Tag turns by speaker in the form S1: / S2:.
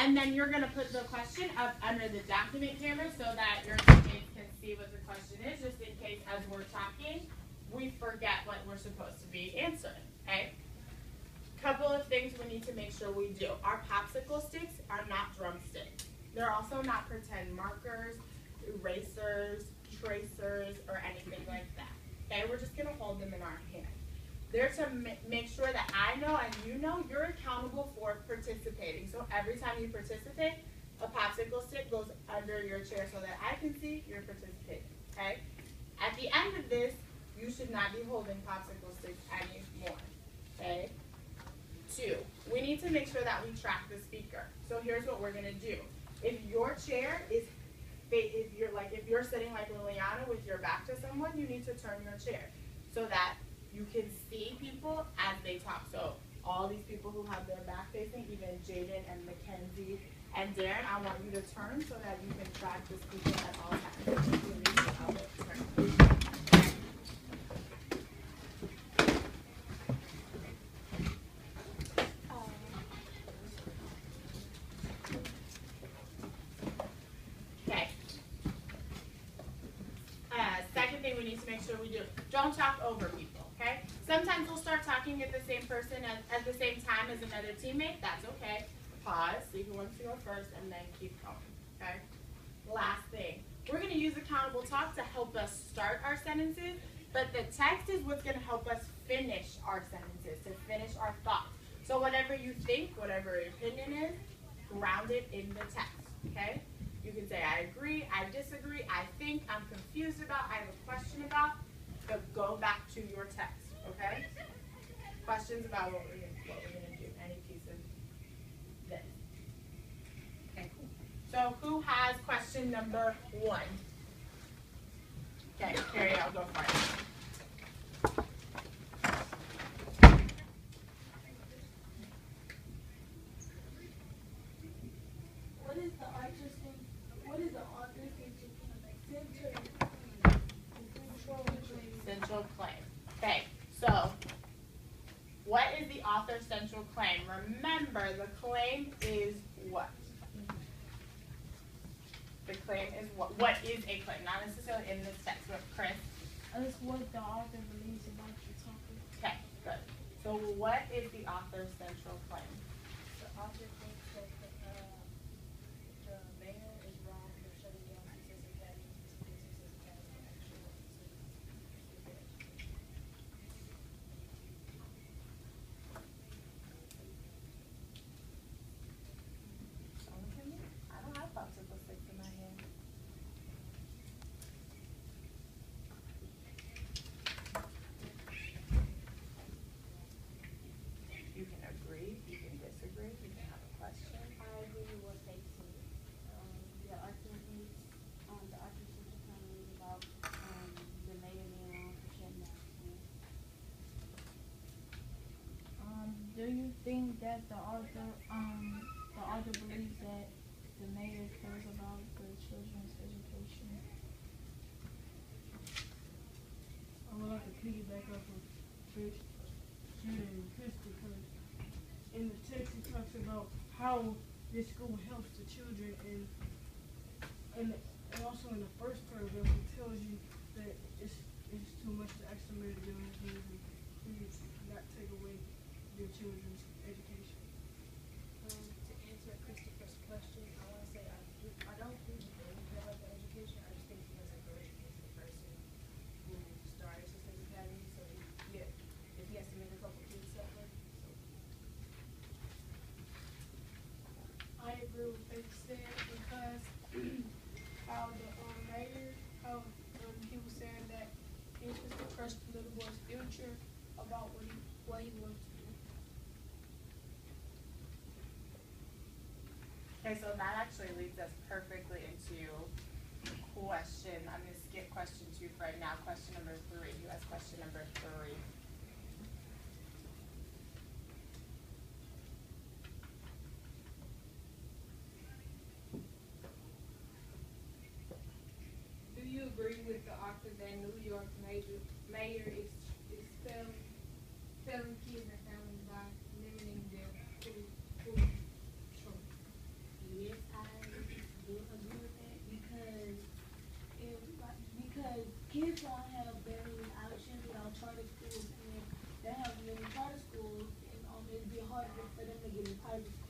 S1: And then you're going to put the question up under the document camera so that your teammates can see what the question is, just in case as we're talking, we forget what we're supposed to be answering, okay? Couple of things we need to make sure we do. Our popsicle sticks are not drumsticks. They're also not pretend markers, erasers, tracers, or anything like that. Okay, we're just going to hold them in our hand. They're to make sure that I know and you know you're accountable for participating. So every time you participate, a popsicle stick goes under your chair so that I can see you're participating. Okay? At the end of this, you should not be holding popsicle sticks anymore. Okay? 2, we need to make sure that we track the speaker. So here's what we're going to do. If your chair is, if you're sitting like Liliana with your back to someone, you need to turn your chair so that you can see people as they talk. So all these people who have their back facing, even Jaden and Mackenzie and Darren, I want you to turn so that you can track the speaker at all times. Second thing we need to make sure we do, don't talk over people, okay? Sometimes we'll start talking at the same person at the same time as another teammate. That's okay. Pause, see who wants to go first, and then keep going, okay? Last thing, we're going to use accountable talk to help us start our sentences, but the text is what's going to help us finish our sentences, to finish our thoughts. So whatever you think, whatever your opinion is, ground it in the text, okay? You can say, I agree, I disagree, I think, I'm confused about, I have a question about, but go back to your text, okay? Questions about what we're gonna do, any piece of this. Okay, cool. So who has question number 1? Okay, Carrie, I'll go for it. Central claim. Okay, so what is the author's central claim? Remember, the claim is what? The claim is what? What is a claim? Not necessarily in this text, but Chris?
S2: It's what the author believes about the topic.
S1: Okay, good. So what is the author's central claim?
S2: The author thinks that the mayor is wrong for shutting down Success Academy. Success Academy actually wants to.
S1: I don't have popsicle sticks in my hand. You can agree, you can disagree, you can have a question.
S2: I agree with what they said. The author thinks the author said to kind of read about the mayor being wrong for shutting down. Do you think that the author believes that the mayor cares about the children's education?
S3: I would like to piggyback off of Jaden and Kirsten, because in the text it talks about how this school helps the children, and also in the first paragraph it tells you that it's too much to ask the mayor to do anything and please not take away your children's education.
S2: To answer Christopher's question, I want to say I don't think he really care about the education. I just think he has a grudge against the person who started Success Academy. So if he has to make a couple kids suffer. So.
S3: I agree with what they said, because how the mayor, he was saying that he was to crush the little boy's future about what he wants to do.
S1: Okay, so that actually leads us perfectly into question. I'm going to skip question 2 for right now. Question number 3. Who has question number 3?
S3: Do you agree with the author that New York mayor is failing kids and families by limiting their food choice? I just